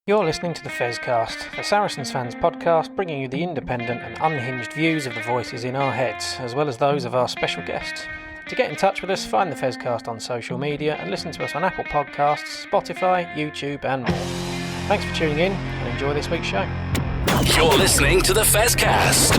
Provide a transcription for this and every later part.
You're listening to the Fezcast, the Saracens fans podcast, bringing you the independent and unhinged views of the voices in our heads, as well as those of our special guests. To get in touch with us, find the Fezcast on social media and listen to us on Apple Podcasts, Spotify, YouTube and more. Thanks for tuning in and enjoy this week's show. You're listening to the Fezcast.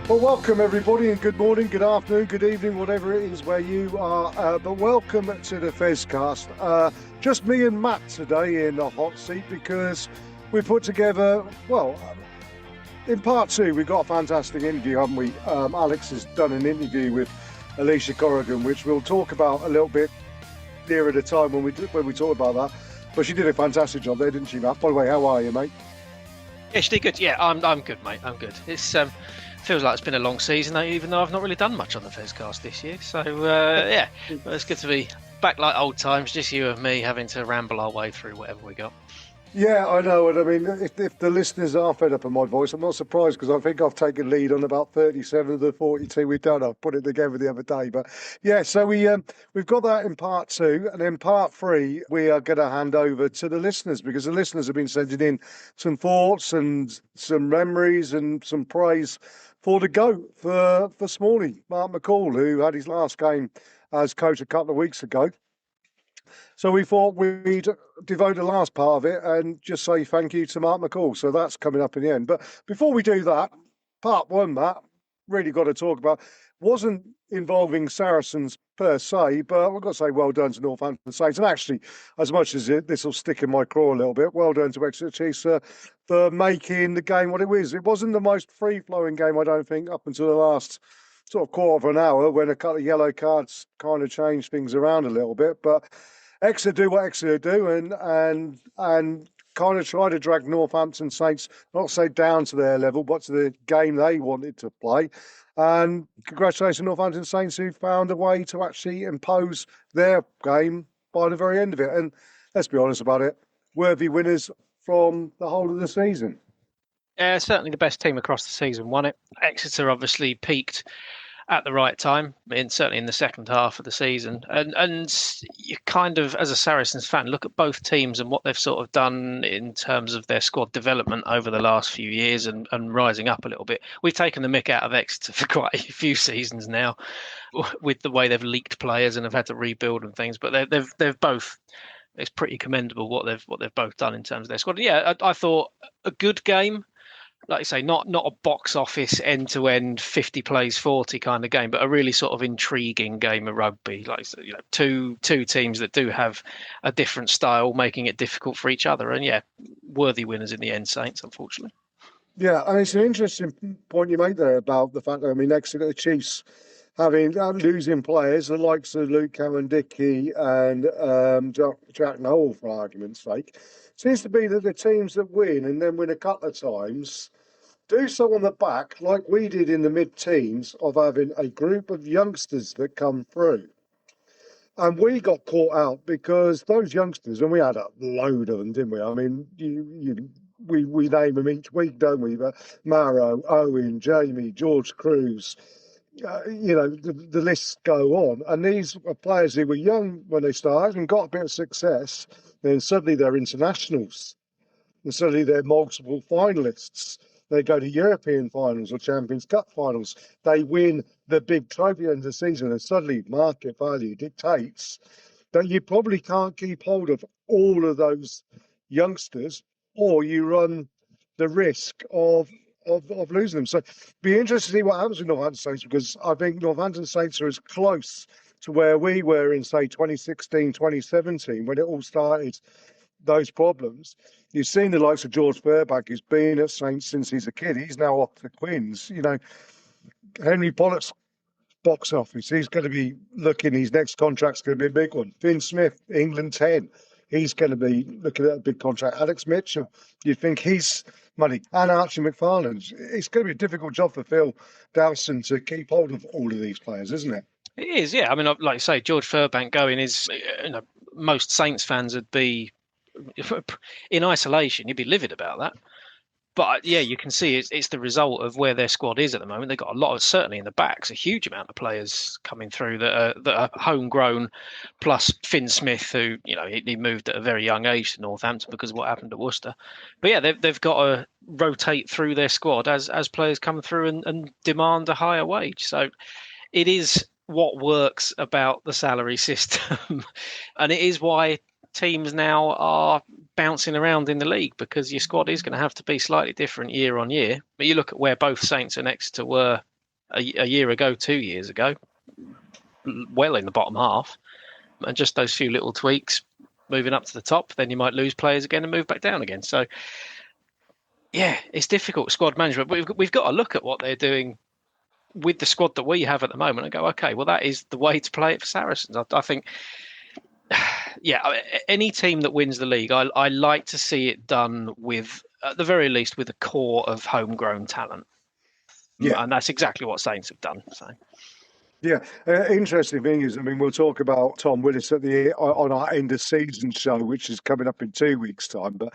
Well, welcome everybody, and good morning, good afternoon, good evening, whatever it is where you are. But welcome to the Fezcast. Just me and Matt today in the hot seat because we put together, in part two, we got a fantastic interview, haven't we? Alex has done an interview with Alysha Corrigan, which we'll talk about a little bit nearer the time when we talk about that. But she did a fantastic job there, didn't she, Matt? By the way, how are you, mate? Yeah, she did good. Yeah, I'm good, mate. I'm good. It's feels like it's been a long season, even though I've not really done much on the Fezcast this year. So, yeah, it's good to be back like old times, just you and me having to ramble our way through whatever we got. Yeah, I know. And I mean, if the listeners are fed up of my voice, I'm not surprised because I think I've taken lead on about 37 of the 42 we've done. I put it together the other day. But yeah, so we've got that in part two. And in part three, we are going to hand over to the listeners because the listeners have been sending in some thoughts and some memories and some praise for the GOAT, for Smalley, Mark McCall, who had his last game as coach a couple of weeks ago. So we thought we'd devote the last part of it and just say thank you to Mark McCall. So that's coming up in the end. But before we do that, part one, Matt, really got to talk about, wasn't involving Saracens per se, but I've got to say well done to Northampton Saints. And actually, as much as this will stick in my craw a little bit, well done to Exeter Chiefs for making the game what it was. It wasn't the most free-flowing game, I don't think, up until the last sort of quarter of an hour when a couple of yellow cards kind of changed things around a little bit. But Exeter do what Exeter do and kind of try to drag Northampton Saints, not say down to their level, but to the game they wanted to play. And congratulations to Northampton Saints who found a way to actually impose their game by the very end of it. And let's be honest about it, worthy winners from the whole of the season. Yeah, certainly the best team across the season won it. Exeter obviously peaked at the right time, certainly in the second half of the season. And you kind of, as a Saracens fan, look at both teams and what they've sort of done in terms of their squad development over the last few years and rising up a little bit. We've taken the mick out of Exeter for quite a few seasons now with the way they've leaked players and have had to rebuild and things. But they've both, it's pretty commendable what they've both done in terms of their squad. Yeah, I thought a good game. Like you say, not a box office end-to-end 50 plays 40 kind of game, but a really sort of intriguing game of rugby. Like, you know, two teams that do have a different style, making it difficult for each other. And yeah, worthy winners in the end, Saints, unfortunately. Yeah, and it's an interesting point you make there about the fact that, I mean, Exeter Chiefs having losing players, the likes of Luke Cowan-Dickey and Jack Noel, for argument's sake, seems to be that the teams that win and then win a couple of times do so on the back, like we did in the mid-teens, of having a group of youngsters that come through. And we got caught out because those youngsters, and we had a load of them, didn't we? I mean, we name them each week, don't we? But Marrow, Owen, Jamie, George Cruz, the lists go on. And these are players who were young when they started and got a bit of success. Then suddenly they're internationals. And suddenly they're multiple finalists. They go to European finals or Champions Cup finals. They win the big trophy end of the season. And suddenly market value dictates that you probably can't keep hold of all of those youngsters, or you run the risk of losing them. So be interested to see what happens with Northampton Saints, because I think Northampton Saints are as close to where we were in, say, 2016, 2017, when it all started, those problems. You've seen the likes of George Fairback, who's been at Saints since he's a kid. He's now off to Quins. You know, Henry Pollock's box office, he's going to be looking, his next contract's going to be a big one. Finn Smith, England 10. He's going to be looking at a big contract. Alex Mitchell, you'd think he's money. And Archie McFarland. It's going to be a difficult job for Phil Dowson to keep hold of all of these players, isn't it? It is, yeah. I mean, like you say, George Furbank going is, most Saints fans would be in isolation. You'd be livid about that. But yeah, you can see it's the result of where their squad is at the moment. They've got a lot of, certainly in the backs, a huge amount of players coming through that are homegrown, plus Finn Smith, who he moved at a very young age to Northampton because of what happened at Worcester. But yeah, they've got to rotate through their squad as players come through and demand a higher wage. So it is what works about the salary system, and it is why teams now are bouncing around in the league, because your squad is going to have to be slightly different year on year. But you look at where both Saints and Exeter were a year ago, 2 years ago, well in the bottom half, and just those few little tweaks moving up to the top, then you might lose players again and move back down again. So yeah, it's difficult squad management, but we've got to look at what they're doing with the squad that we have at the moment and go, okay, well, that is the way to play it for Saracens. I think, yeah, any team that wins the league, I like to see it done with, at the very least, with a core of homegrown talent. Yeah. And that's exactly what Saints have done. So. Yeah, interesting thing is, I mean, we'll talk about Tom Willis on our end of season show, which is coming up in 2 weeks' time. But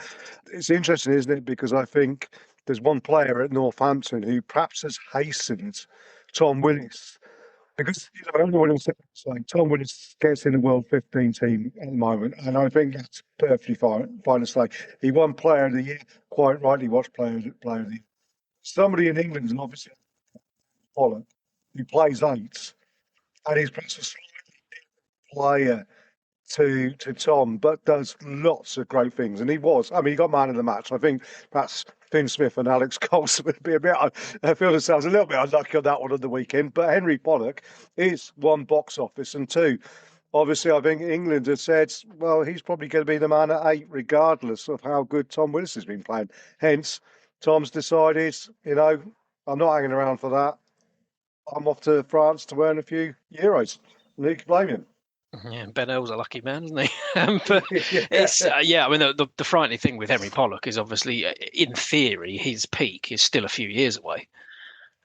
it's interesting, isn't it? Because I think there's one player at Northampton who perhaps has hastened Tom Willis. Because everyone will say Tom Willis gets in the World 15 team at the moment, and I think that's perfectly fine to say. He won Player of the Year, quite rightly. Watched Player of the Year. Somebody in England, and obviously Holland, who plays eights, and he's perhaps a slightly different player to Tom, but does lots of great things. And he was, I mean, he got man of the match. I think perhaps Finn Smith and Alex Colson would be a bit, I feel themselves a little bit unlucky on that one on the weekend. But Henry Pollock is one, box office, and two, obviously, I think England has said, well, he's probably going to be the man at eight, regardless of how good Tom Willis has been playing. Hence, Tom's decided, I'm not hanging around for that. I'm off to France to earn a few euros. And who can blame him? Yeah, Ben Earl's a lucky man, isn't he? But it's I mean, the frightening thing with Henry Pollock is obviously, in theory, his peak is still a few years away.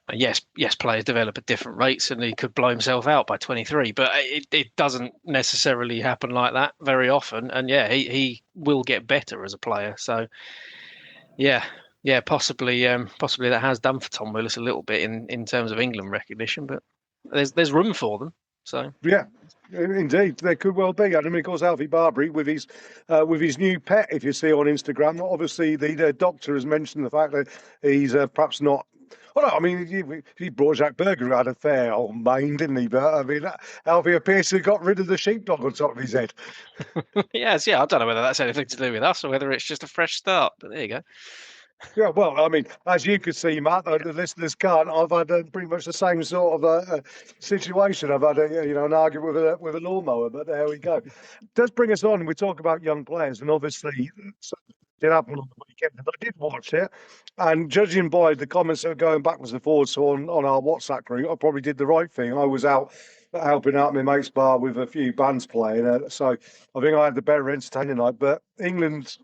And yes, players develop at different rates, and he could blow himself out by 23. But it doesn't necessarily happen like that very often. And yeah, he will get better as a player. So yeah, possibly that has done for Tom Willis a little bit in terms of England recognition. But there's room for them. So yeah, indeed, there could well be. And I mean, of course, Alfie Barbary with his new pet. If you see on Instagram, obviously the doctor has mentioned the fact that he's perhaps not. Well, no, I mean, he brought Jack Berger, who had a fair old mane, didn't he? But I mean, Alfie appears to have got rid of the sheepdog on top of his head. yes, I don't know whether that's anything to do with us or whether it's just a fresh start. But there you go. Yeah, well, I mean, as you could see, Matt, the listeners can't. I've had pretty much the same sort of situation. I've had an argument with a lawnmower, but there we go. It does bring us on. We talk about young players, and obviously, something did happen on the weekend, and I did watch it. And judging by the comments that were going backwards and forwards on our WhatsApp group, I probably did the right thing. I was out helping out my mate's bar with a few bands playing, so I think I had the better entertaining night. But England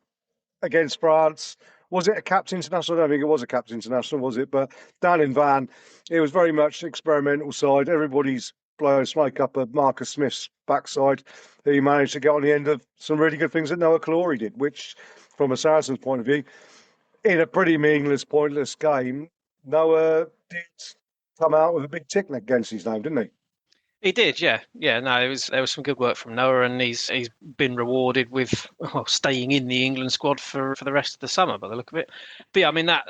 against France. Was it a capped international? I don't think it was a capped international, was it? But down in Van, it was very much experimental side. Everybody's blowing smoke up at Marcus Smith's backside. He managed to get on the end of some really good things that Noah Calori did, which, from a Saracens point of view, in a pretty meaningless, pointless game, Noah did come out with a big tick against his name, didn't he? He did, yeah. No, there was some good work from Noah, and he's been rewarded with staying in the England squad for the rest of the summer by the look of it. But yeah, I mean that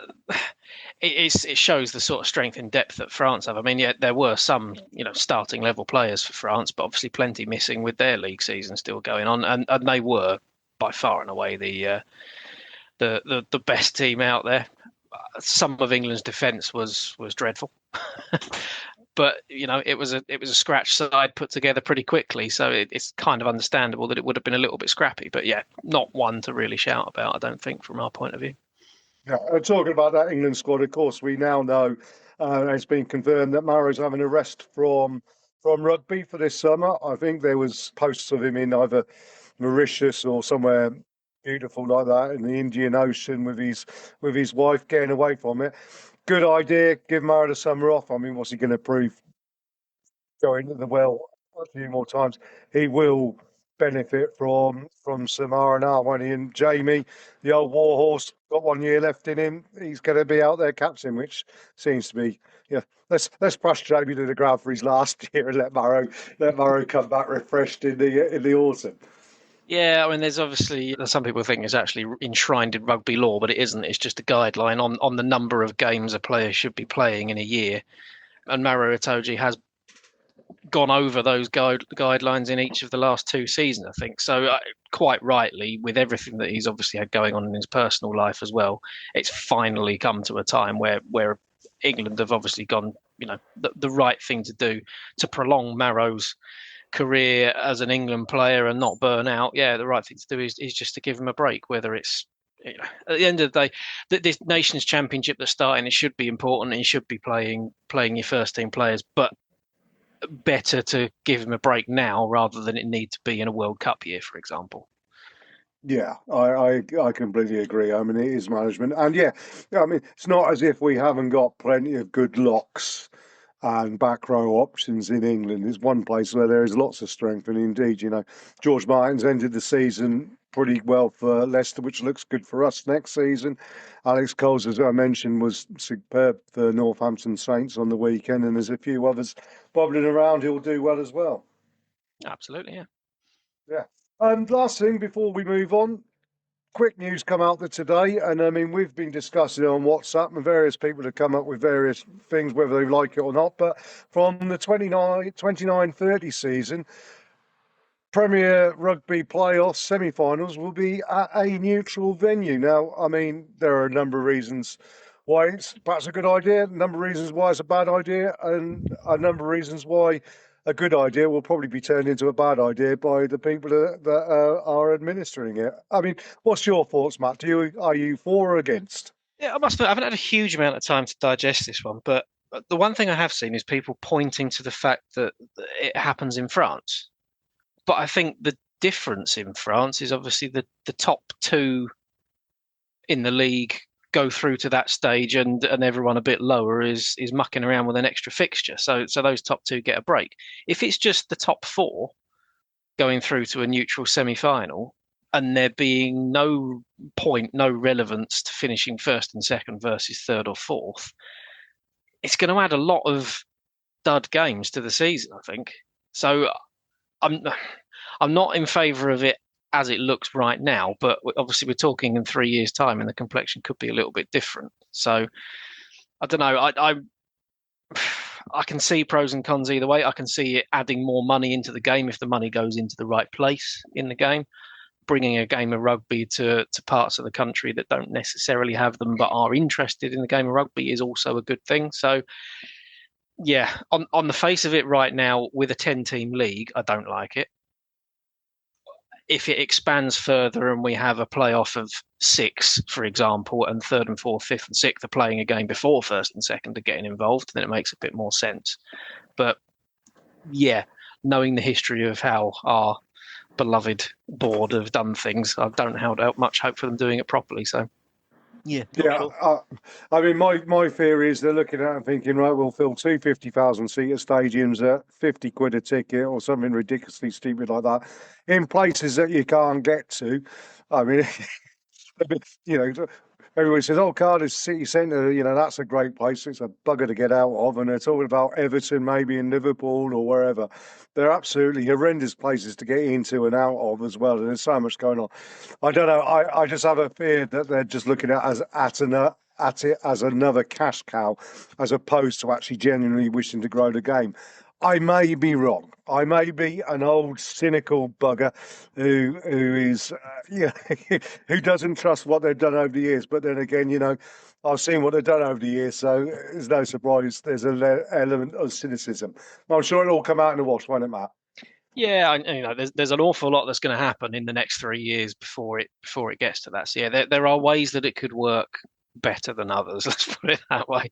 it shows the sort of strength and depth that France have. I mean, yeah, there were some starting level players for France, but obviously plenty missing with their league season still going on, and they were by far and away the best team out there. Some of England's defence was dreadful. But it was a scratch side put together pretty quickly, so it's kind of understandable that it would have been a little bit scrappy. But yeah, not one to really shout about, I don't think, from our point of view. Yeah, talking about that England squad, of course, we now know it's been confirmed that Maro's having a rest from rugby for this summer. I think there was posts of him in either Mauritius or somewhere beautiful like that in the Indian Ocean with his wife, getting away from it. Good idea. Give Mara the summer off. I mean, what's he going to prove? go into the well a few more times, he will benefit from some R&R, won't he? And Jamie, the old warhorse, got 1 year left in him. He's going to be out there captain, which seems to be, let's push Jamie to the ground for his last year and let Murrow come back refreshed in the autumn. Yeah, I mean, there's obviously some people think it's actually enshrined in rugby law, but it isn't. It's just a guideline on the number of games a player should be playing in a year. And Maro Itoje has gone over those guidelines in each of the last 2 seasons, I think. So quite rightly, with everything that he's obviously had going on in his personal life as well, it's finally come to a time where England have obviously gone, the right thing to do to prolong Maro's career as an England player and not burn out. Yeah, the right thing to do is just to give him a break, whether it's at the end of the day, this Nations Championship that's starting, it should be important and you should be playing your first team players, but better to give him a break now rather than it need to be in a World Cup year, for example. Yeah, I completely agree. I mean, it is management. And yeah, I mean, it's not as if we haven't got plenty of good locks and back row options in England. It's one place where there is lots of strength. And indeed, George Martin's ended the season pretty well for Leicester, which looks good for us next season. Alex Coles, as I mentioned, was superb for Northampton Saints on the weekend. And there's a few others bobbling around who'll do well as well. Absolutely, yeah. Yeah. And last thing before we move on, quick news come out today, and I mean, we've been discussing it on WhatsApp, and various people have come up with various things, whether they like it or not. But from the 29-30 season, Premier Rugby playoffs semi-finals will be at a neutral venue. Now, I mean, there are a number of reasons why it's perhaps a good idea, a number of reasons why it's a bad idea, and a number of reasons why a good idea will probably be turned into a bad idea by the people that are administering it. I mean, what's your thoughts, Matt? Are you for or against? Yeah, I must admit, I haven't had a huge amount of time to digest this one, but the one thing I have seen is people pointing to the fact that it happens in France. But I think the difference in France is obviously the top 2 in the league go through to that stage, and everyone a bit lower is mucking around with an extra fixture. So those top 2 get a break. If it's just the top 4 going through to a neutral semi-final, and there being no relevance to finishing first and second versus third or fourth, it's going to add a lot of dud games to the season, I think. So I'm not in favour of it as it looks right now, but obviously we're talking in 3 years' time and the complexion could be a little bit different. So I don't know. I can see pros and cons either way. I can see it adding more money into the game if the money goes into the right place in the game. Bringing a game of rugby to parts of the country that don't necessarily have them but are interested in the game of rugby is also a good thing. So yeah, on the face of it right now, with a 10-team league, I don't like it. If it expands further and we have a playoff of 6, for example, and third and fourth, fifth and sixth are playing a game before first and second are getting involved, then it makes a bit more sense. But yeah, knowing the history of how our beloved board have done things, I don't have much hope for them doing it properly. So yeah. Sure. I mean, my theory is they're looking at it and thinking, right, we'll fill 2 50,000-seater stadiums at 50 quid a ticket or something ridiculously stupid like that in places that you can't get to. I mean, everybody says, oh, Cardiff City Centre, that's a great place. It's a bugger to get out of. And they're talking about Everton, maybe in Liverpool or wherever. They're absolutely horrendous places to get into and out of as well. And there's so much going on. I don't know. I just have a fear that they're just looking at it as another cash cow, as opposed to actually genuinely wishing to grow the game. I may be wrong. I may be an old cynical bugger who is who doesn't trust what they've done over the years. But then again, I've seen what they've done over the years, so it's no surprise there's an element of cynicism. I'm sure it'll all come out in the wash, won't it, Matt? Yeah, there's an awful lot that's going to happen in the next 3 years before it gets to that. So yeah, there are ways that it could work better than others. Let's put it that way.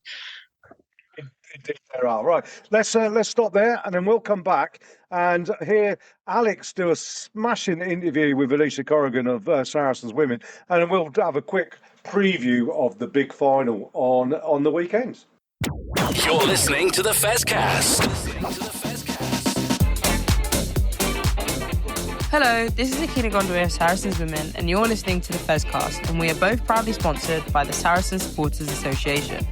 Indeed there are. Right, let's stop there and then we'll come back and hear Alex do a smashing interview with Alysha Corrigan of Saracens Women, and then we'll have a quick preview of the big final on the weekend. You're listening to the Fezcast. Hello, this is Akina Gondwe of Saracens Women, and you're listening to the Fezcast, and we are both proudly sponsored by the Saracens Supporters Association.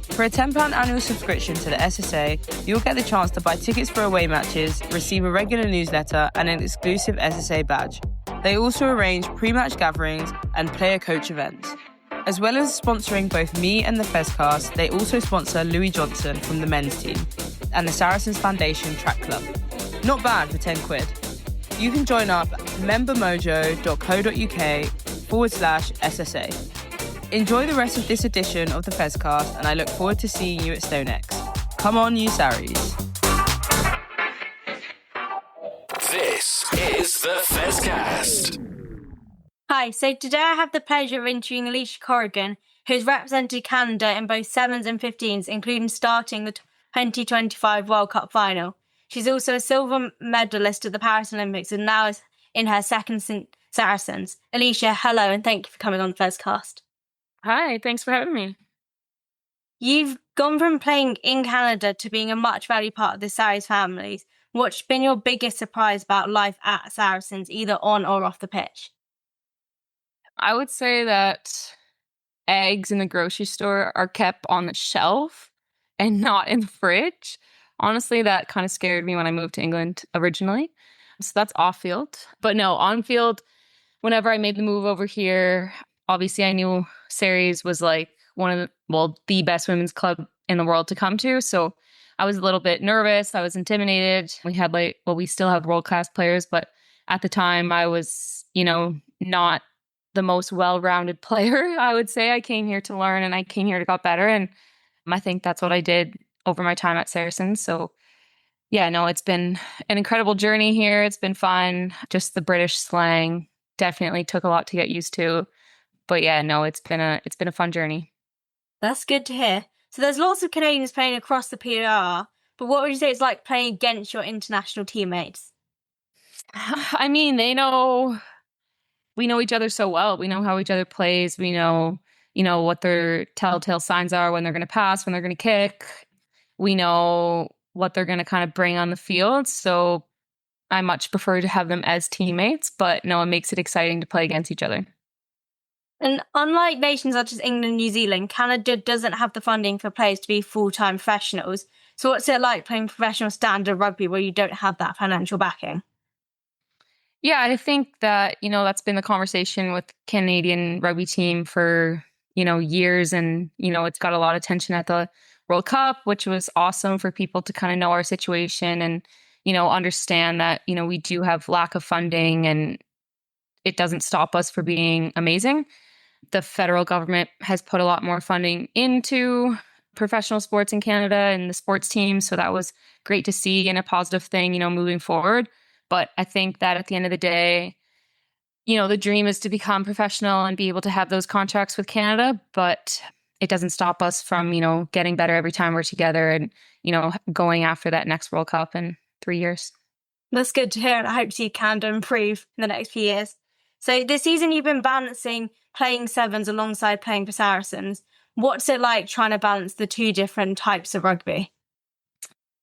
For a £10 annual subscription to the SSA, you'll get the chance to buy tickets for away matches, receive a regular newsletter, and an exclusive SSA badge. They also arrange pre-match gatherings and player-coach events. As well as sponsoring both me and the Fezcast, they also sponsor Louis Johnson from the men's team and the Saracens Foundation Track Club. Not bad for 10 quid. You can join up at membermojo.co.uk/SSA. Enjoy the rest of this edition of the Fezcast, and I look forward to seeing you at StoneX. Come on, you Sarries. This is the Fezcast. Hi, so today I have the pleasure of interviewing Alysha Corrigan, who's represented Canada in both 7s and 15s, including starting the 2025 World Cup final. She's also a silver medalist at the Paris Olympics and now is in her second Saracens. Alysha, hello, and thank you for coming on the Fezcast. Hi, thanks for having me. You've gone from playing in Canada to being a much valued part of the Sarries families. What's been your biggest surprise about life at Saracens, either on or off the pitch? I would say that eggs in the grocery store are kept on the shelf and not in the fridge. Honestly, that kind of scared me when I moved to England originally. So that's off field. But no, on field, whenever I made the move over here, obviously I knew Sarries was like the best women's club in the world to come to. So I was a little bit nervous. I was intimidated. We had we still have world-class players, but at the time I was, not the most well-rounded player, I would say. I came here to learn and I came here to get better. And I think that's what I did over my time at Saracens. So yeah, no, it's been an incredible journey here. It's been fun. Just the British slang definitely took a lot to get used to. But yeah, no, it's been a fun journey. That's good to hear. So there's lots of Canadians playing across the PWR, but what would you say it's like playing against your international teammates? I mean, we know each other so well. We know how each other plays. We know, what their telltale signs are when they're going to pass, when they're going to kick. We know what they're going to kind of bring on the field. So I much prefer to have them as teammates, but no, it makes it exciting to play against each other. And unlike nations such as England and New Zealand, Canada doesn't have the funding for players to be full-time professionals. So what's it like playing professional standard rugby where you don't have that financial backing? Yeah, I think that, that's been the conversation with Canadian rugby team for, years. And, it's got a lot of attention at the World Cup, which was awesome for people to kind of know our situation and, understand that, we do have lack of funding and it doesn't stop us from being amazing. The federal government has put a lot more funding into professional sports in Canada and the sports teams. So that was great to see and a positive thing, moving forward. But I think that at the end of the day, the dream is to become professional and be able to have those contracts with Canada. But it doesn't stop us from, getting better every time we're together and, going after that next World Cup in 3 years. That's good to hear. And I hope to see Canada improve in the next few years. So this season you've been balancing playing sevens alongside playing for Saracens. What's it like trying to balance the two different types of rugby?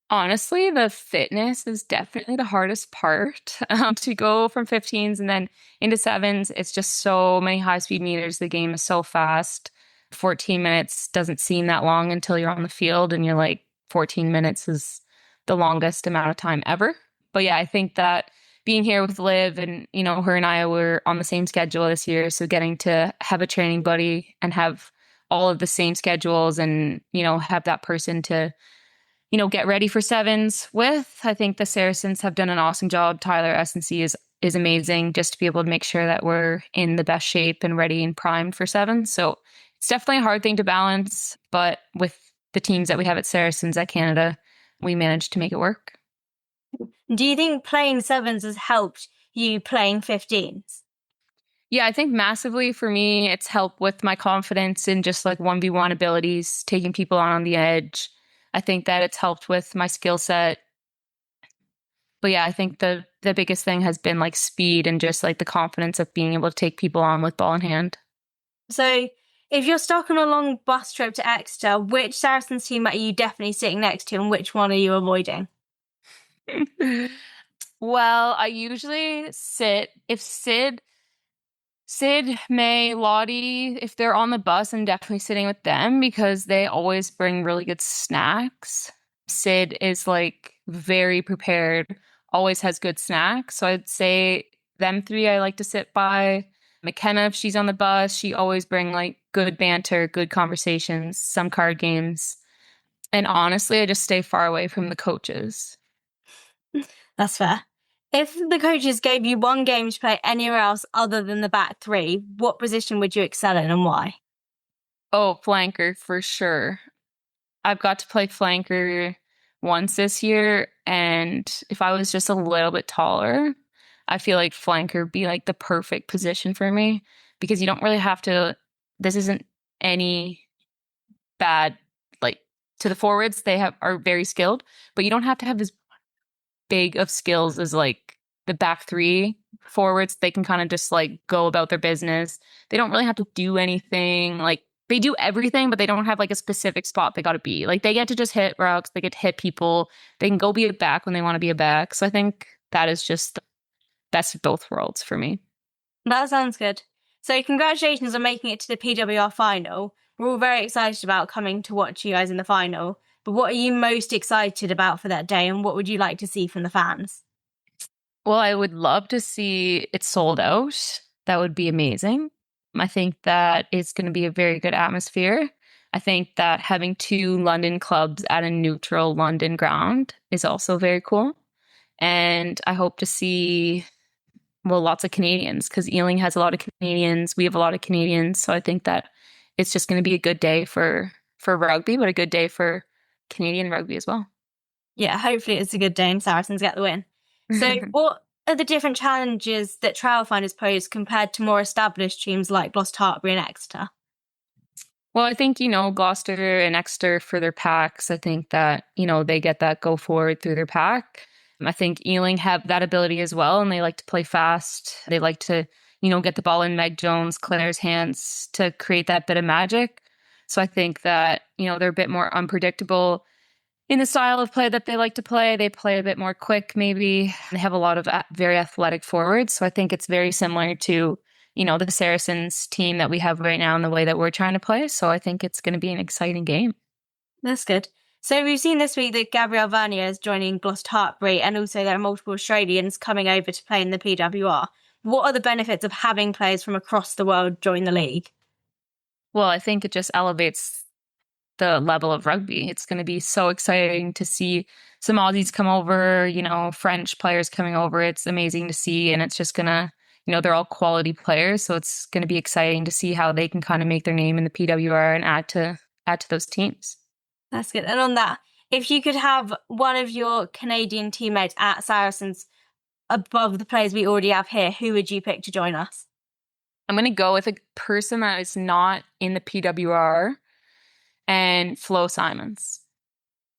Honestly, the fitness is definitely the hardest part. To go from 15s and then into sevens, it's just so many high-speed meters. The game is so fast. 14 minutes doesn't seem that long until you're on the field and you're like, 14 minutes is the longest amount of time ever. But yeah, I think that being here with Liv and, her and I were on the same schedule this year. So getting to have a training buddy and have all of the same schedules and, have that person to, get ready for sevens with. I think the Saracens have done an awesome job. Tyler, S&C is amazing just to be able to make sure that we're in the best shape and ready and primed for sevens. So it's definitely a hard thing to balance. But with the teams that we have at Saracens at Canada, we managed to make it work. Do you think playing sevens has helped you playing 15s? Yeah, I think massively for me, it's helped with my confidence in just like 1v1 abilities, taking people on the edge. I think that it's helped with my skill set. But yeah, I think the biggest thing has been like speed and just like the confidence of being able to take people on with ball in hand. So if you're stuck on a long bus trip to Exeter, which Saracens team are you definitely sitting next to and which one are you avoiding? Well, I usually sit if Sid, May, Lottie, if they're on the bus, I'm definitely sitting with them because they always bring really good snacks. Sid is like very prepared, always has good snacks. So I'd say them three I like to sit by. McKenna, if she's on the bus, she always bring like good banter, good conversations, some card games. And honestly, I just stay far away from the coaches. That's fair. If the coaches gave you one game to play anywhere else other than the back three, what position would you excel in and why? Oh, flanker for sure. I've got to play flanker once this year, and if I was just a little bit taller, I feel like flanker would be like the perfect position for me because you don't really have to. This isn't any bad like to the forwards. They are very skilled, but you don't have to have as big of skills as like the back three forwards. They can kind of just like go about their business. They don't really have to do anything. Like they do everything, but they don't have like a specific spot they got to be. Like they get to just hit routes. They get to hit people. They can go be a back when they want to be a back. So I think that is just the best of both worlds for me. That sounds good. So congratulations on making it to the PWR final. We're all very excited about coming to watch you guys in the final. But what are you most excited about for that day, and what would you like to see from the fans? Well, I would love to see it sold out. That would be amazing. I think that it's going to be a very good atmosphere. I think that having 2 London clubs at a neutral London ground is also very cool. And I hope to see, well, lots of Canadians because Ealing has a lot of Canadians. We have a lot of Canadians. So I think that it's just going to be a good day for rugby, but a good day for Canadian rugby as well. Yeah, hopefully it's a good day and Saracens get the win. So what are the different challenges that trial finders pose compared to more established teams like Gloucester, Hartpury and Exeter? Well, I think, Gloucester and Exeter for their packs, I think that, they get that go forward through their pack. I think Ealing have that ability as well, and they like to play fast. They like to, get the ball in Meg Jones, Claire's hands to create that bit of magic. So I think that, they're a bit more unpredictable in the style of play that they like to play. They play a bit more quick, maybe. They have a lot of very athletic forwards. So I think it's very similar to, the Saracens team that we have right now and the way that we're trying to play. So I think it's going to be an exciting game. That's good. So we've seen this week that Gabrielle Vernier is joining Gloucester Hartpury, and also there are multiple Australians coming over to play in the PWR. What are the benefits of having players from across the world join the league? Well, I think it just elevates the level of rugby. It's going to be so exciting to see some Aussies come over, French players coming over. It's amazing to see, and it's just going to, they're all quality players. So it's going to be exciting to see how they can kind of make their name in the PWR and add to those teams. That's good. And on that, if you could have one of your Canadian teammates at Saracens above the players we already have here, who would you pick to join us? I'm going to go with a person that is not in the PWR and Flo Simons.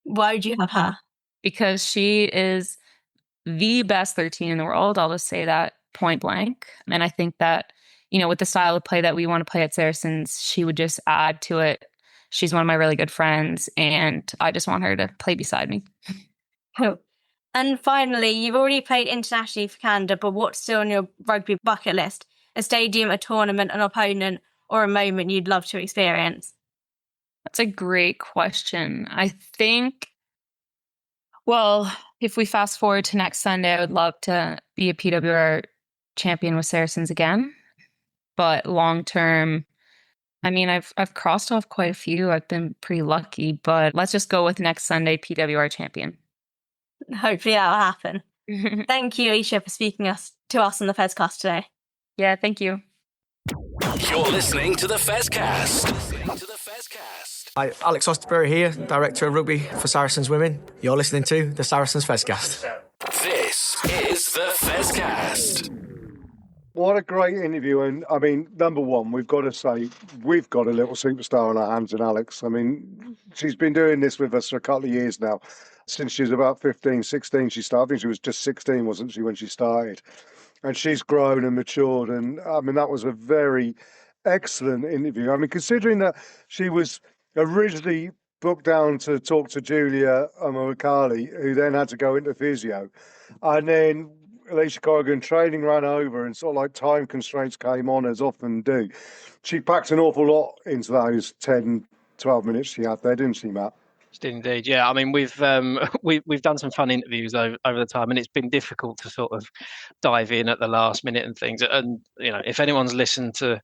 Why would you have her? Because she is the best 13 in the world. I'll just say that point blank. And I think that, with the style of play that we want to play at Saracens, she would just add to it. She's one of my really good friends, and I just want her to play beside me. Cool. And finally, you've already played internationally for Canada, but what's still on your rugby bucket list? A stadium, a tournament, an opponent, or a moment you'd love to experience? That's a great question. I think, well, if we fast forward to next Sunday, I would love to be a PWR champion with Saracens again. But long term, I mean, I've crossed off quite a few. I've been pretty lucky, but let's just go with next Sunday, PWR champion. Hopefully that'll happen. Thank you, Alysha, for speaking to us on the Fezcast today. Yeah, thank you. You're listening to the Fezcast. Hi, Alex Osterberry here, Director of Rugby for Saracens Women. You're listening to the Saracens Fezcast. This is the Fezcast. What a great interview. And I mean, number one, we've got to say, we've got a little superstar on our hands in Alex. I mean, she's been doing this with us for a couple of years now. Since she was about 15, 16, she started. I think she was just 16, wasn't she, when she started? And she's grown and matured. And I mean, that was a very excellent interview. I mean, considering that she was originally booked down to talk to Julia Amakali, who then had to go into physio. And then Alysha Corrigan training ran over and sort of like time constraints came on, as often do. She packed an awful lot into those 10, 12 minutes she had there, didn't she, Matt? Indeed, yeah. I mean, we've done some fun interviews over the time, and it's been difficult to sort of dive in at the last minute and things. And if anyone's listened to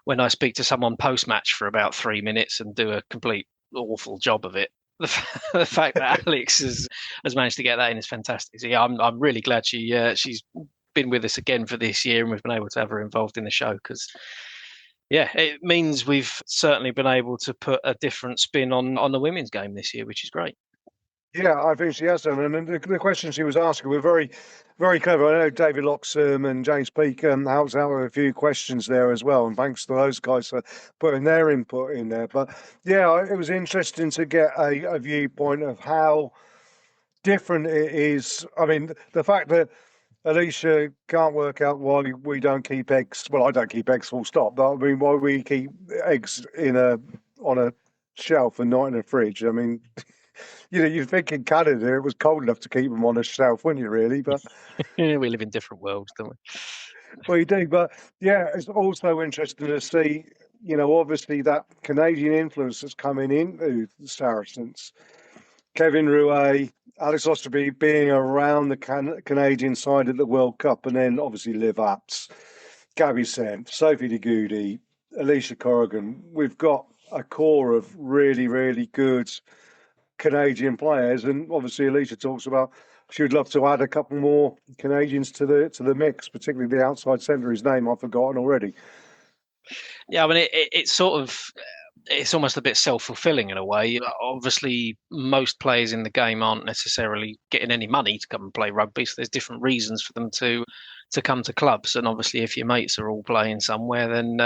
when I speak to someone post match for about 3 minutes and do a complete awful job of it, the fact that Alex has managed to get that in is fantastic. So yeah, I'm really glad she's been with us again for this year, and we've been able to have her involved in the show because. Yeah, it means we've certainly been able to put a different spin on the women's game this year, which is great. Yeah, I think she has done. And the questions she was asking were very, very clever. I know David Loxham and James Peake helped out with a few questions there as well. And thanks to those guys for putting their input in there. But yeah, it was interesting to get a viewpoint of how different it is. I mean, the fact that Alysha can't work out why we don't keep eggs. Well, I don't keep eggs full stop. But I mean, why we keep eggs on a shelf and not in a fridge. I mean, you'd think in Canada it was cold enough to keep them on a shelf, wouldn't you, really? But we live in different worlds, don't we? Well, you do. But yeah, it's also interesting to see, obviously that Canadian influence that's coming into the Saracens. Kevin Rouet, Alex Osterby being around the Canadian side at the World Cup, and then obviously Liv Apps, Gabby Sent, Sophie de Goody, Alysha Corrigan. We've got a core of really, really good Canadian players, and obviously Alysha talks about she would love to add a couple more Canadians to the mix, particularly the outside centre, whose name I've forgotten already. Yeah, I mean it's sort of. It's almost a bit self-fulfilling in a way. Obviously, most players in the game aren't necessarily getting any money to come and play rugby, so there's different reasons for them to come to clubs. And obviously, if your mates are all playing somewhere, then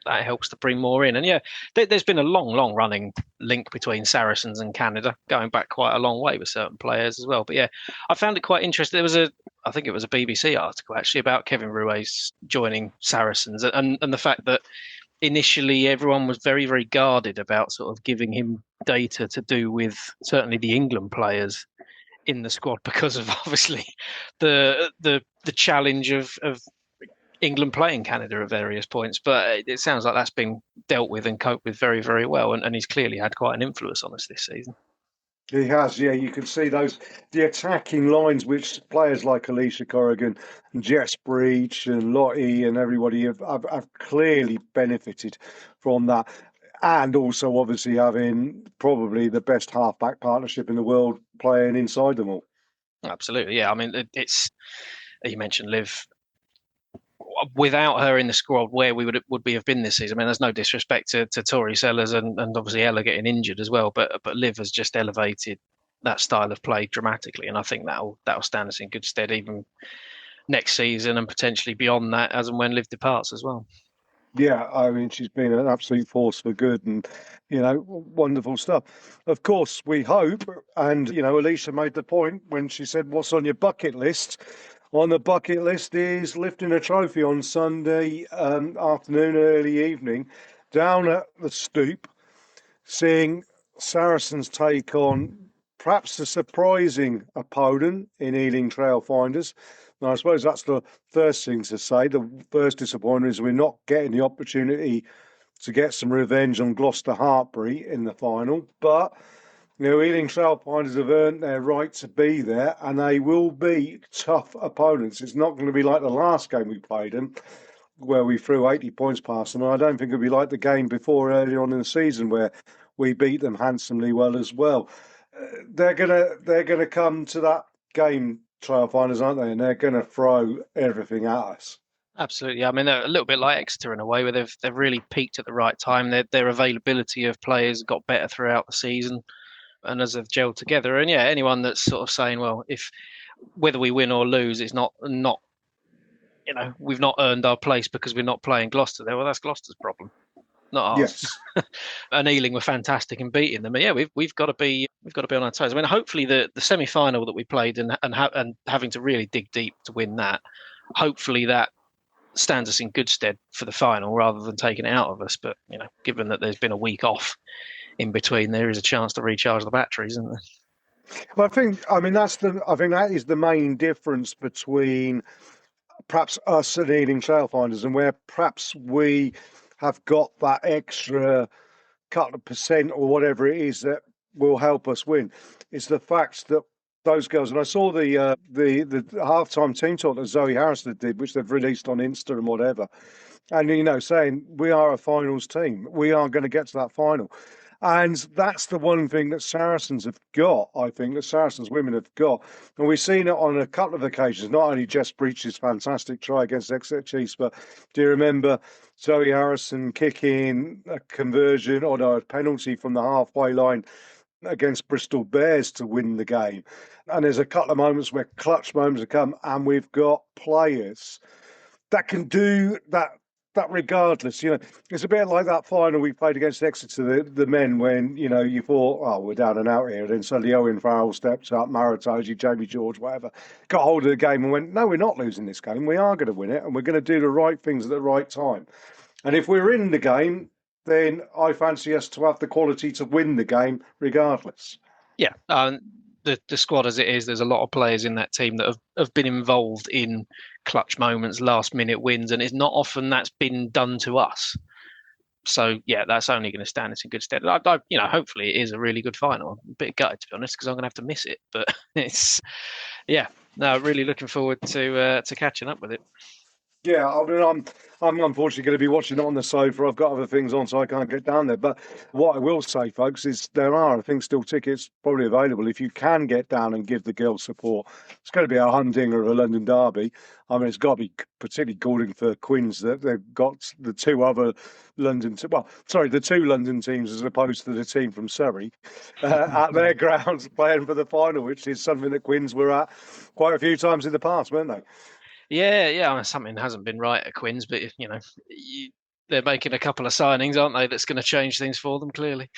that helps to bring more in. And yeah, there's been a long running link between Saracens and Canada, going back quite a long way with certain players as well. But yeah, I found it quite interesting. There was I think it was a BBC article actually about Kevin Rouet's joining Saracens and the fact that initially everyone was very, very guarded about sort of giving him data to do with certainly the England players in the squad because of obviously the challenge of England playing Canada at various points. But it sounds like that's been dealt with and coped with very, very well. And he's clearly had quite an influence on us this season. He has, yeah. You can see the attacking lines which players like Alysha Corrigan and Jess Breach and Lottie and everybody have clearly benefited from that. And also, obviously, having probably the best halfback partnership in the world playing inside them all. Absolutely, yeah. I mean, it's you mentioned Liv. Without her in the squad, where would we have been this season? I mean, there's no disrespect to Tori Sellers and obviously Ella getting injured as well, but Liv has just elevated that style of play dramatically, and I think that'll stand us in good stead even next season and potentially beyond that, as and when Liv departs as well. Yeah, I mean, she's been an absolute force for good and, wonderful stuff. Of course, we hope, and, Alysha made the point when she said, what's on your bucket list? On the bucket list is lifting a trophy on Sunday afternoon, early evening, down at the Stoop, seeing Saracens take on perhaps a surprising opponent in Ealing Trailfinders. Now, I suppose that's the first thing to say. The first disappointment is we're not getting the opportunity to get some revenge on Gloucester Hartbury in the final. But, Ealing Trailfinders have earned their right to be there, and they will be tough opponents. It's not going to be like the last game we played them, where we threw 80 points past them. And I don't think it'll be like the game before earlier on in the season, where we beat them handsomely well as well. They're gonna come to that game, Trailfinders, aren't they? And they're going to throw everything at us. Absolutely. I mean, they're a little bit like Exeter in a way, where they've really peaked at the right time. Their availability of players got better throughout the season, and as they've gelled together. And yeah, anyone that's sort of saying, well, whether we win or lose, it's not we've not earned our place because we're not playing Gloucester there. Well, that's Gloucester's problem, not ours. Yes. And Ealing were fantastic in beating them. And yeah, we've got to be on our toes. I mean, hopefully the semi-final that we played and having to really dig deep to win that, hopefully that stands us in good stead for the final rather than taking it out of us. But given that there's been a week off in between there is a chance to recharge the batteries, isn't there? Well, I think that is the main difference between perhaps us and Ealing Trailfinders, and where perhaps we have got that extra couple of percent or whatever it is that will help us win. It's the fact that those girls, and I saw the halftime team talk that Zoe Harrison did, which they've released on Insta and whatever, and saying we are a finals team, we are going to get to that final. And that's the one thing that Saracens have got, I think, that Saracens women have got. And we've seen it on a couple of occasions, not only Jess Breach's fantastic try against Exeter Chiefs, but do you remember Zoe Harrison kicking a conversion or a penalty from the halfway line against Bristol Bears to win the game? And there's a couple of moments where clutch moments have come, and we've got players that can do that regardless. It's a bit like that final we played against Exeter, the men, when you thought, oh, we're down and out here, then suddenly Owen Farrell stepped up, Maratoji, Jamie George, whatever, got hold of the game and went, no, we're not losing this game, we are going to win it, and we're going to do the right things at the right time. And if we're in the game, then I fancy us to have the quality to win the game regardless. Yeah, the squad as it is, there's a lot of players in that team that have been involved in clutch moments, last minute wins, and it's not often that's been done to us. So yeah, that's only going to stand us in good stead. Hopefully it is a really good final. I'm a bit gutted, to be honest, because I'm going to have to miss it. But really looking forward to catching up with it. Yeah, I mean, I'm unfortunately going to be watching it on the sofa. I've got other things on, so I can't get down there. But what I will say, folks, is there are, I think, still tickets probably available. If you can get down and give the girls support, it's going to be a humdinger of a London derby. I mean, it's got to be particularly galling for Quins that they've got the two London teams as opposed to the team from Surrey at their grounds playing for the final, which is something that Quins were at quite a few times in the past, weren't they? Yeah. I mean, something hasn't been right at Quins, but they're making a couple of signings, aren't they? That's going to change things for them, clearly.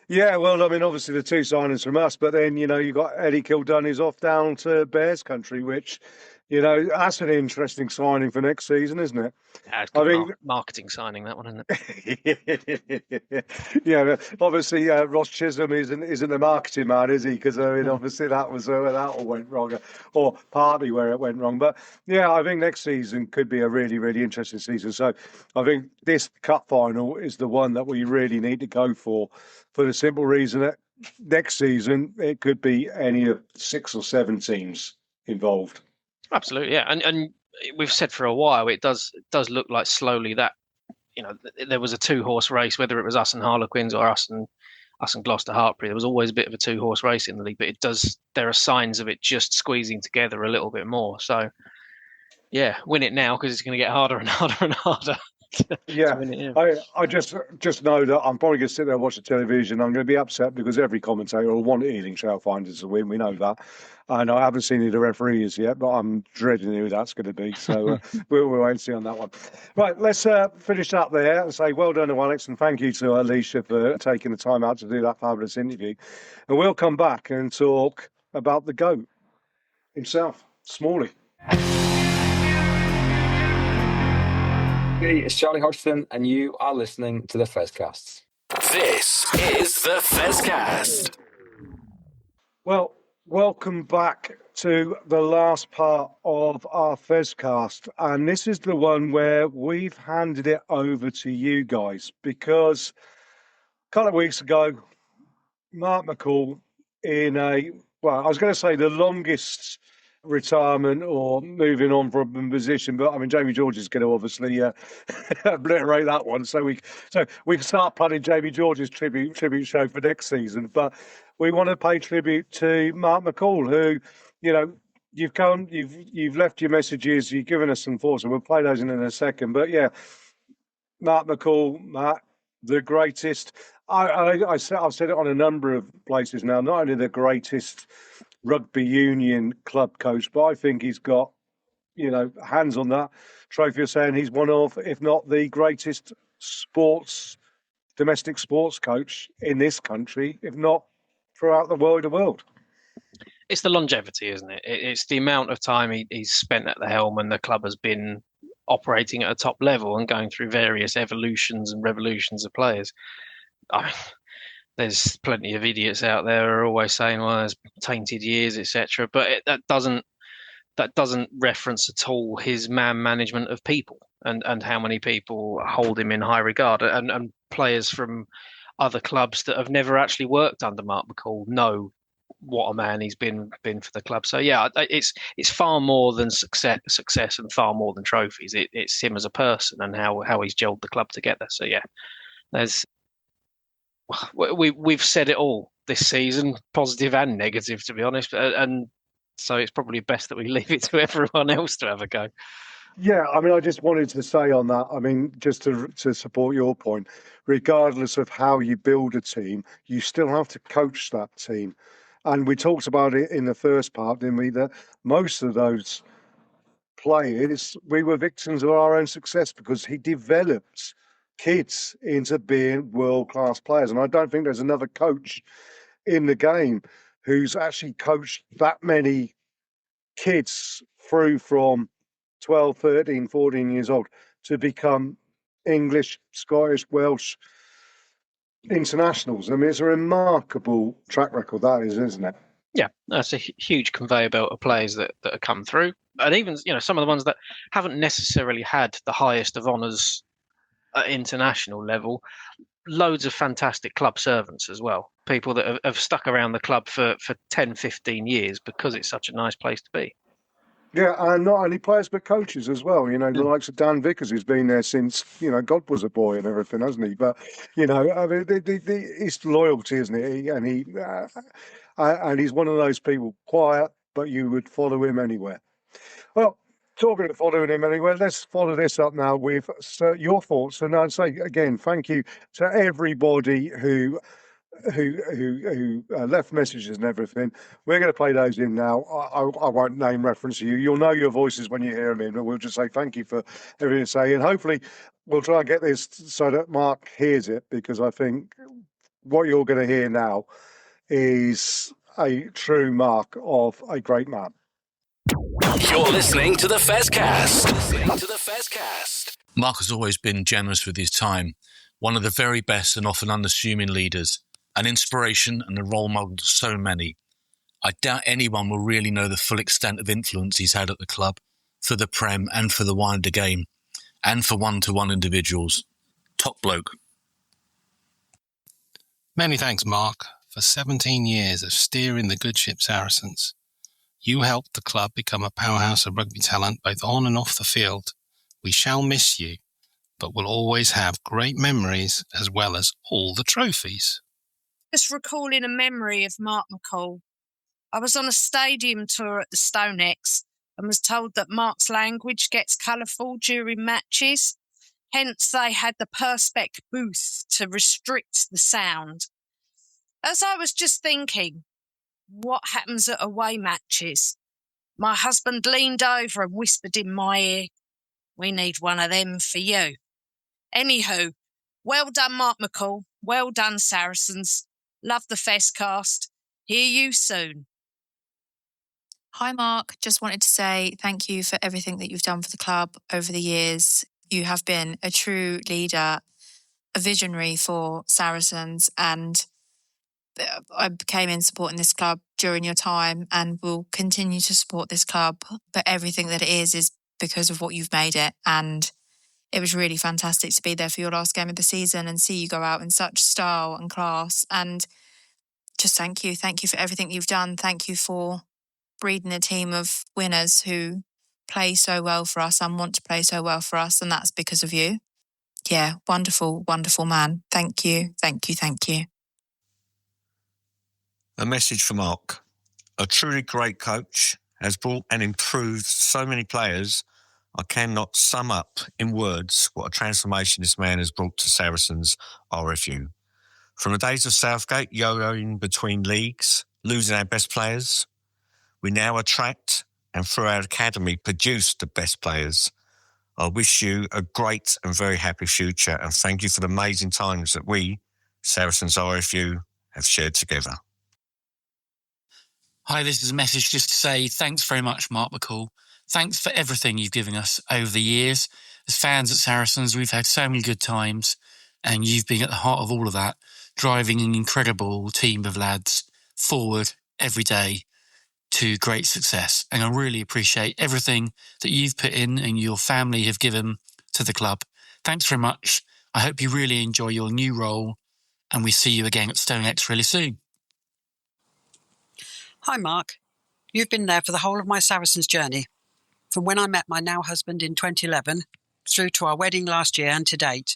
Yeah, well, I mean, obviously the two signings from us, but then you've got Eddie Kildun is off down to Bears country, which that's an interesting signing for next season, isn't it? Yeah, it's good marketing signing, that one, isn't it? Yeah, obviously Ross Chisholm isn't the marketing man, is he? Because obviously that was where that all went wrong, or partly where it went wrong. But yeah, I think next season could be a really, really interesting season. So I think this cup final is the one that we really need to go for the simple reason that next season it could be any of 6 or 7 teams involved. Absolutely, yeah, and we've said for a while it does look like slowly that there was a 2-horse race, whether it was us and Harlequins or us and Gloucester Hartpury. There was always a bit of a 2-horse race in the league, but there are signs of it just squeezing together a little bit more. So yeah, win it now, because it's going to get harder and harder and harder. Yeah, I just know that I'm probably going to sit there and watch the television. I'm going to be upset because every commentator will want Ealing Trailfinders to win. We know that. And I haven't seen who the referee is yet, but I'm dreading who that's going to be. So we'll wait and see on that one. Right, let's finish up there and say well done to Alex, and thank you to Alysha for taking the time out to do that fabulous interview. And we'll come back and talk about the GOAT himself, Smalley. Hey, it's Charlie Hodgson, and you are listening to the Fezcast. This is the Fezcast. Well, welcome back to the last part of our Fezcast, and this is the one where we've handed it over to you guys, because a couple of weeks ago, Mark McCall, I was going to say the longest retirement or moving on from a position, but I mean Jamie George is going to obviously obliterate that one, so we can start planning Jamie George's tribute show for next season. But we want to pay tribute to Mark McCall, who you've left your messages, you've given us some thoughts, and we'll play those in a second. But yeah, Mark McCall, Matt, the greatest. I've said it on a number of places now, not only the greatest rugby union club coach, but I think he's got, hands on that trophy of saying he's one of, if not the greatest domestic sports coach in this country, if not throughout the world. It's the longevity, isn't it? It's the amount of time he's spent at the helm, and the club has been operating at a top level and going through various evolutions and revolutions of players. there's plenty of idiots out there who are always saying, well, there's tainted years, etc. But that doesn't reference at all his man management of people and how many people hold him in high regard, and players from other clubs that have never actually worked under Mark McCall know what a man he's been for the club. So yeah, it's far more than success and far more than trophies. It's him as a person and how he's gelled the club together. So yeah, we've said it all this season, positive and negative, to be honest, and so it's probably best that we leave it to everyone else to have a go. Yeah, I mean, I just wanted to say on that, I mean, just to support your point, regardless of how you build a team, you still have to coach that team. And we talked about it in the first part, didn't we, that most of those players, we were victims of our own success because he developed kids into being world-class players. And I don't think there's another coach in the game who's actually coached that many kids through from 12, 13, 14 years old to become English, Scottish, Welsh internationals. I mean, it's a remarkable track record, that is, isn't it? Yeah, that's a huge conveyor belt of players that have come through. And even, some of the ones that haven't necessarily had the highest of honours at international level, loads of fantastic club servants as well. People that have stuck around the club for 10, 15 years because it's such a nice place to be. Yeah, and not only players but coaches as well. The likes of Dan Vickers, who's been there since God was a boy and everything, hasn't he? But I mean, it's loyalty, isn't it? And he's one of those people, quiet, but you would follow him anywhere. Well, talking of following him anywhere, let's follow this up now with your thoughts. And I'd say again, thank you to everybody who left messages and everything. We're going to play those in now. I won't name reference to you. You'll know your voices when you hear them in, but we'll just say thank you for everything to say. And hopefully we'll try and get this so that Mark hears it, because I think what you're going to hear now is a true mark of a great man. You're listening to the Fezcast. Mark has always been generous with his time, one of the very best and often unassuming leaders, an inspiration and a role model to so many. I doubt anyone will really know the full extent of influence he's had at the club, for the Prem and for the wider game, and for one-to-one individuals. Top bloke. Many thanks, Mark, for 17 years of steering the good ship Saracens. You helped the club become a powerhouse of rugby talent both on and off the field. We shall miss you, but we'll always have great memories as well as all the trophies. Just recalling a memory of Mark McCall. I was on a stadium tour at the Stonex and was told that Mark's language gets colourful during matches. Hence, they had the Perspex booth to restrict the sound. As I was just thinking, what happens at away matches? My husband leaned over and whispered in my ear, "We need one of them for you." Anywho, well done, Mark McCall. Well done, Saracens. Love the Fezcast. Hear you soon. Hi, Mark. Just wanted to say thank you for everything that you've done for the club over the years. You have been a true leader, a visionary for Saracens, and I came in supporting this club during your time and will continue to support this club. But everything that it is because of what you've made it. And it was really fantastic to be there for your last game of the season and see you go out in such style and class. And just thank you. Thank you for everything you've done. Thank you for breeding a team of winners who play so well for us and want to play so well for us. And that's because of you. Yeah, wonderful, wonderful man. Thank you, thank you, thank you. A message for Mark. A truly great coach, has brought and improved so many players. I cannot sum up in words what a transformation this man has brought to Saracens RFU. From the days of Southgate, yo-yoing between leagues, losing our best players, we now attract and through our academy produce the best players. I wish you a great and very happy future, and thank you for the amazing times that we, Saracens RFU, have shared together. Hi, this is a message just to say thanks very much, Mark McCall. Thanks for everything you've given us over the years. As fans at Saracens, we've had so many good times, and you've been at the heart of all of that. driving an incredible team of lads forward every day to great success. And I really appreciate everything that you've put in and your family have given to the club. Thanks very much. I hope you really enjoy your new role, and we see you again at StoneX really soon. Hi, Mark. You've been there for the whole of my Saracens journey, from when I met my now husband in 2011 through to our wedding last year and to date.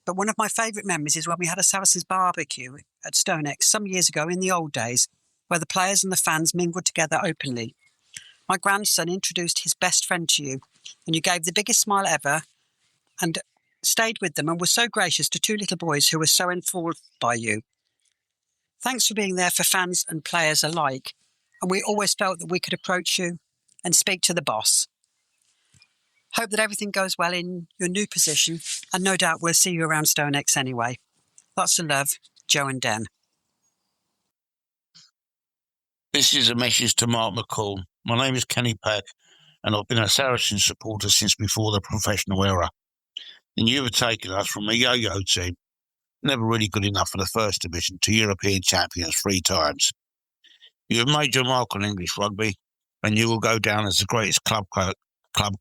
But one of my favourite memories is when we had a Saracens barbecue at StoneX some years ago in the old days, where the players and the fans mingled together openly. My grandson introduced his best friend to you, and you gave the biggest smile ever and stayed with them and were so gracious to two little boys who were so enthralled by you. Thanks for being there for fans and players alike, and we always felt that we could approach you and speak to the boss. Hope that everything goes well in your new position, and no doubt we'll see you around StoneX anyway. Lots of love, Joe and Den. This is a message to Mark McCall. My name is Kenny Peck, and I've been a Saracens supporter since before the professional era. And you have taken us from a yo-yo team, never really good enough for the first division, to European champions 3 times. You have made your mark on English rugby, and you will go down as the greatest club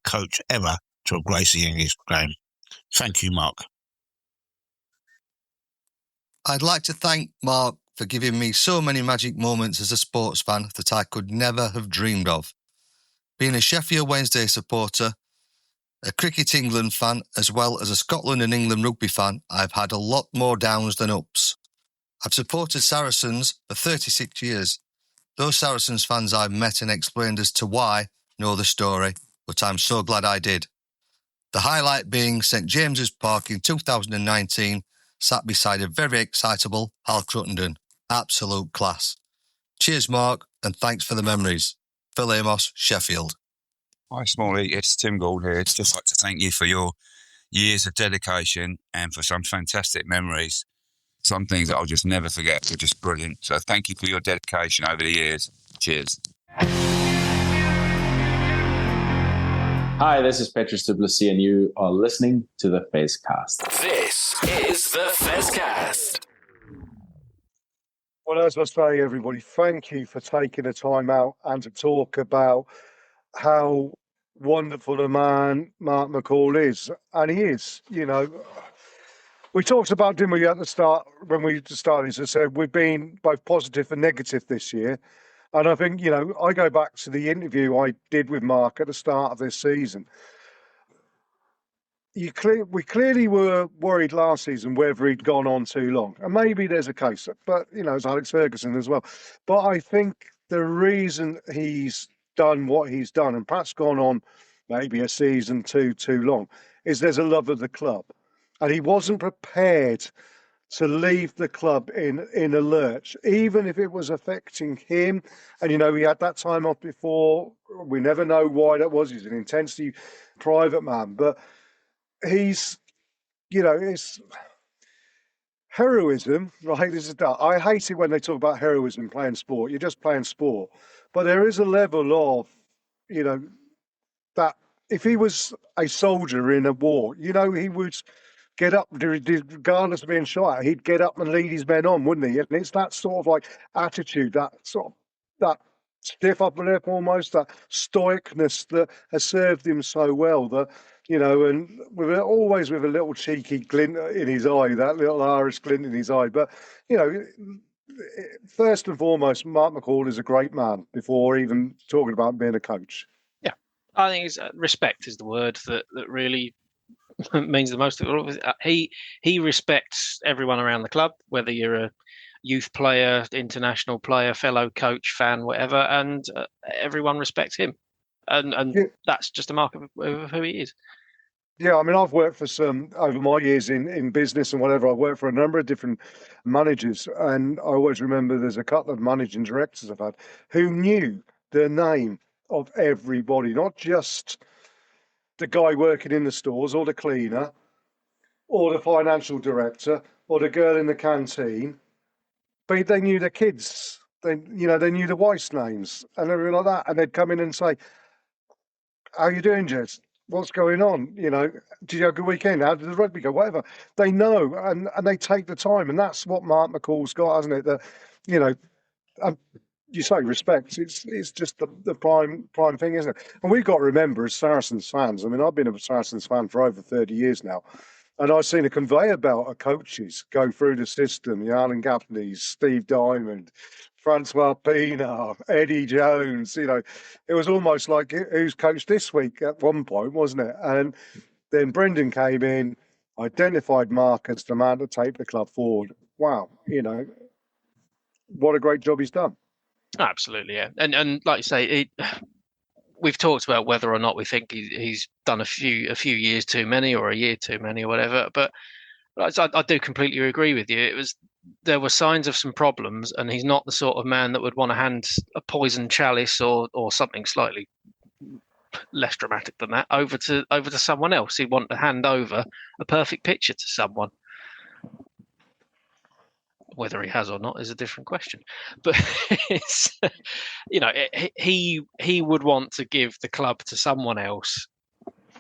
coach ever to have graced the English game. Thank you, Mark. I'd like to thank Mark for giving me so many magic moments as a sports fan that I could never have dreamed of. Being a Sheffield Wednesday supporter, a Cricket England fan, as well as a Scotland and England rugby fan, I've had a lot more downs than ups. I've supported Saracens for 36 years. Those Saracens fans I've met and explained as to why know the story, but I'm so glad I did. The highlight being St James's Park in 2019, sat beside a very excitable Hal Cruttenden. Absolute class. Cheers, Mark, and thanks for the memories. Phil Amos, Sheffield. Hi, Smalley. It's Tim Gould here. I'd just like to thank you for your years of dedication and for some fantastic memories. Some things that I'll just never forget. They're just brilliant. So thank you for your dedication over the years. Cheers. Hi, this is Petrus Duplessis, and you are listening to the Fezcast. This is the Fezcast. Well, as I say, everybody, thank you for taking the time out and to talk about how wonderful a man Mark McCall is. And he is, you know. We talked about, didn't we, at the start, when we started, as I said, we've been both positive and negative this year. And I think, you know, I go back to the interview I did with Mark at the start of this season. We clearly were worried last season whether he'd gone on too long. And maybe there's a case, but, you know, it's Alex Ferguson as well. But I think the reason he's done what he's done, and perhaps gone on maybe a season too long, is there's a love of the club. And he wasn't prepared to leave the club in a lurch, even if it was affecting him. And, you know, he had that time off before. We never know why that was. He's an intensely private man. But he's, you know, it's heroism, right? This is that. I hate it when they talk about heroism playing sport. You're just playing sport. But there is a level of, you know, that if he was a soldier in a war, you know, he would get up, regardless of being shot at, he'd get up and lead his men on, wouldn't he? And it's that sort of like attitude, that sort of, that stiff upper lip almost, that stoicness that has served him so well, that, you know, and always with a little cheeky glint in his eye, that little Irish glint in his eye. But, you know, first and foremost, Mark McCall is a great man before even talking about being a coach. Yeah, I think respect is the word that really means the most. He respects everyone around the club, whether you're a youth player, international player, fellow coach, fan, whatever, and everyone respects him, and that's just a mark of who he is. Yeah, I mean, I've worked for over my years in business and whatever, I've worked for a number of different managers, and I always remember there's a couple of managing directors I've had who knew the name of everybody, not just the guy working in the stores or the cleaner or the financial director or the girl in the canteen, but they knew the kids. They knew the wife's names and everything like that. And they'd come in and say, "How you doing, Jez? what's going on? You know, did you have a good weekend? How did the rugby go? Whatever. They know, and they take the time, and that's what Mark McCall's got, hasn't it? That, you know, you say respect. It's just the prime thing, isn't it? And we've got to remember, as Saracens fans, I mean, I've been a Saracens fan for over 30 years now, and I've seen a conveyor belt of coaches go through the system. Alan Gaffney, Steve Diamond, Francois Pienaar, Eddie Jones. You know, it was almost like who's coached this week at one point, wasn't it? And then Brendan came in, identified Mark as the man to take the club forward. Wow, you know, what a great job he's done. Absolutely, yeah. And like you say, we've talked about whether or not we think he's done a few years too many or a year too many or whatever. But I do completely agree with you. There were signs of some problems, and he's not the sort of man that would want to hand a poison chalice or something slightly less dramatic than that over to someone else. He'd want to hand over a perfect picture to someone. Whether he has or not is a different question, but it's, you know, he would want to give the club to someone else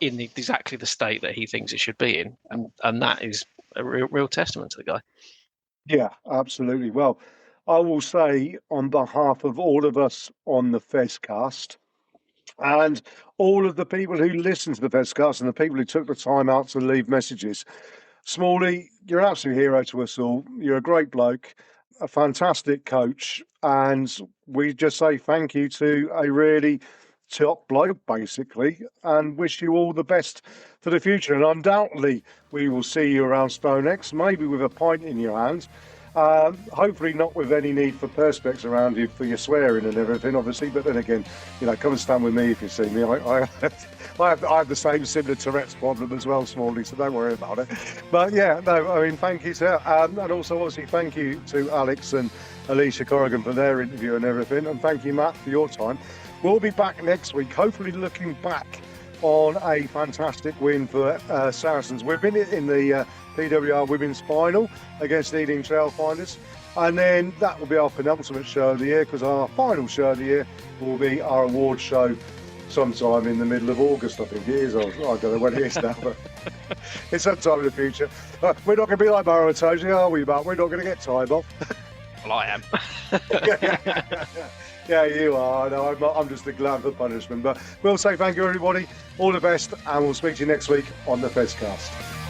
in exactly the state that he thinks it should be in, and that is a real testament to the guy. Yeah, absolutely. Well, I will say on behalf of all of us on the Fezcast and all of the people who listen to the Fezcast and the people who took the time out to leave messages, Smalley, you're an absolute hero to us all. You're a great bloke, a fantastic coach, and we just say thank you to a really top bloke, basically, and wish you all the best for the future. And undoubtedly, we will see you around StoneX, maybe with a pint in your hand. Hopefully not with any need for perspex around you for your swearing and everything, obviously. But then again, you know, come and stand with me if you see me. I have the same similar Tourette's problem as well, Smalley, so don't worry about it. But yeah, no, I mean, thank you to and also obviously thank you to Alex and Alysha Corrigan for their interview and everything. And thank you, Matt, for your time. We'll be back next week, hopefully looking back on a fantastic win for Saracens women in the PWR Women's Final against Ealing Trailfinders. And then that will be our penultimate show of the year, because our final show of the year will be our award show sometime in the middle of August, I think it is. I don't know when it is now, but it's sometime in the future. We're not going to be like Barrow and Tozy, are we, Matt? We're not going to get time off. Well, I am. Yeah, you are. No, I'm just a glad for punishment. But we'll say thank you, everybody. All the best, and we'll speak to you next week on the Fezcast.